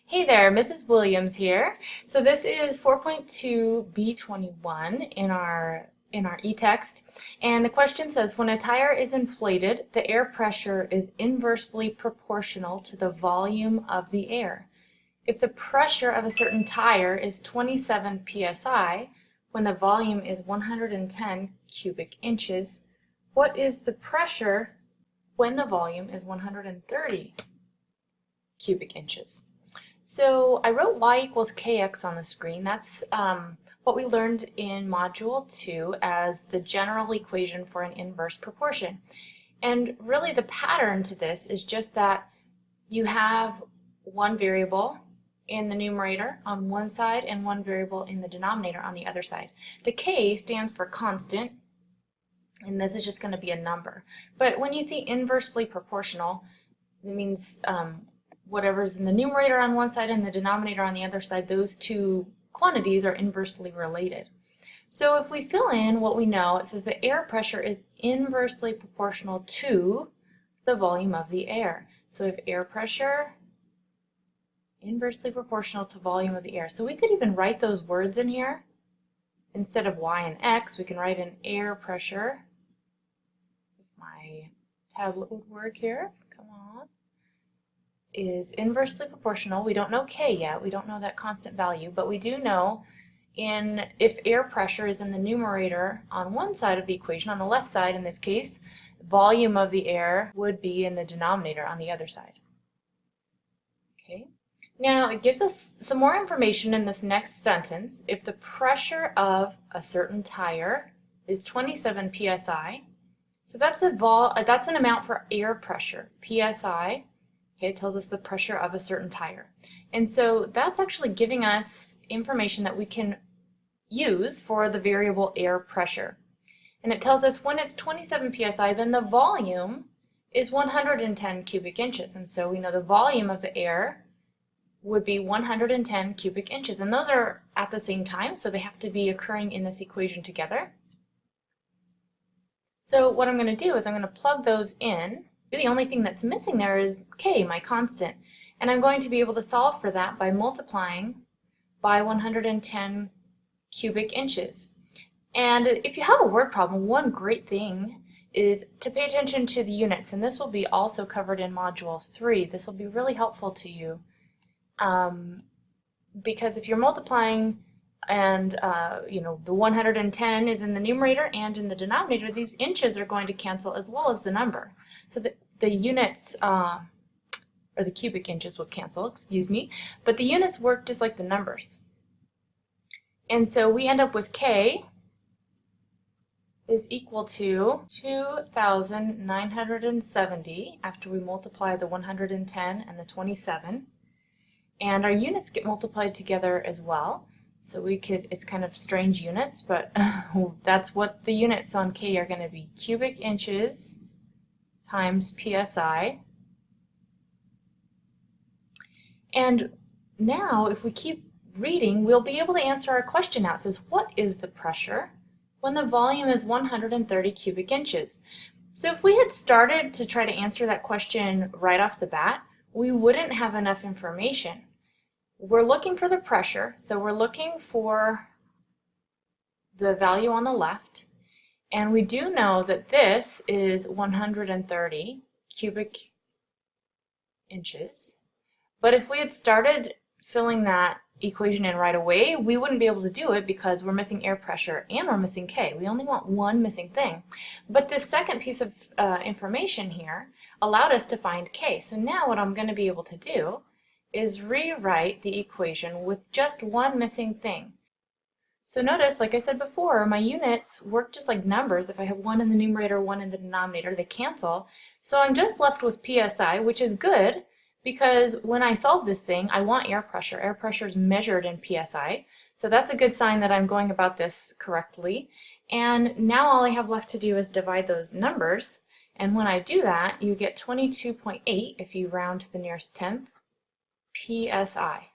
Hey there, Mrs. Williams here. So this is 4.2 B21 in our e-text, and the question says when a tire is inflated, the air pressure is inversely proportional to the volume of the air. If the pressure of a certain tire is 27 psi when the volume is 110 cubic inches, what is the pressure when the volume is 130 cubic inches? So I wrote y equals kx on the screen. That's what we learned in Module 2 as the general equation for an inverse proportion. And really the pattern to this is just that you have one variable in the numerator on one side and one variable in the denominator on the other side. The k stands for constant, and this is just going to be a number. But when you see inversely proportional, it means whatever's in the numerator on one side and the denominator on the other side, those two quantities are inversely related. So if we fill in what we know, it says the air pressure is inversely proportional to the volume of the air. So if air pressure inversely proportional to volume of the air. So we could even write those words in here. Instead of y and x, we can write in air pressure. If my tablet would work here. Come on. Is inversely proportional. We don't know k yet. We don't know that constant value, but we do know if air pressure is in the numerator on one side of the equation, on the left side in this case, volume of the air would be in the denominator on the other side. Okay. Now it gives us some more information in this next sentence. If the pressure of a certain tire is 27 psi, so that's an amount for air pressure, psi. Okay, it tells us the pressure of a certain tire. And so that's actually giving us information that we can use for the variable air pressure. And it tells us when it's 27 psi, then the volume is 110 cubic inches. And so we know the volume of the air would be 110 cubic inches. And those are at the same time, so they have to be occurring in this equation together. So what I'm going to do is I'm going to plug those in. The only thing that's missing there is k, my constant, and I'm going to be able to solve for that by multiplying by 110 cubic inches. And if you have a word problem, one great thing is to pay attention to the units, and this will be also covered in Module 3. This will be really helpful to you because if you're multiplying and the 110 is in the numerator and in the denominator, these inches are going to cancel as well as the number. So the units, or the cubic inches will cancel, excuse me, but the units work just like the numbers. And so we end up with k is equal to 2,970 after we multiply the 110 and the 27. And our units get multiplied together as well. So it's kind of strange units, but that's what the units on k are going to be. Cubic inches times psi. And now if we keep reading, we'll be able to answer our question now. It says, what is the pressure when the volume is 130 cubic inches? So if we had started to try to answer that question right off the bat, we wouldn't have enough information. We're looking for the pressure, so we're looking for the value on the left, and we do know that this is 130 cubic inches. But if we had started filling that equation in right away, we wouldn't be able to do it because we're missing air pressure and we're missing k. We only want one missing thing. But this second piece of information here allowed us to find k. So now what I'm going to be able to do is rewrite the equation with just one missing thing. So notice, like I said before, my units work just like numbers. If I have one in the numerator, one in the denominator, they cancel. So I'm just left with psi, which is good because when I solve this thing, I want air pressure. Air pressure is measured in psi. So that's a good sign that I'm going about this correctly. And now all I have left to do is divide those numbers. And when I do that, you get 22.8 if you round to the nearest tenth. psi.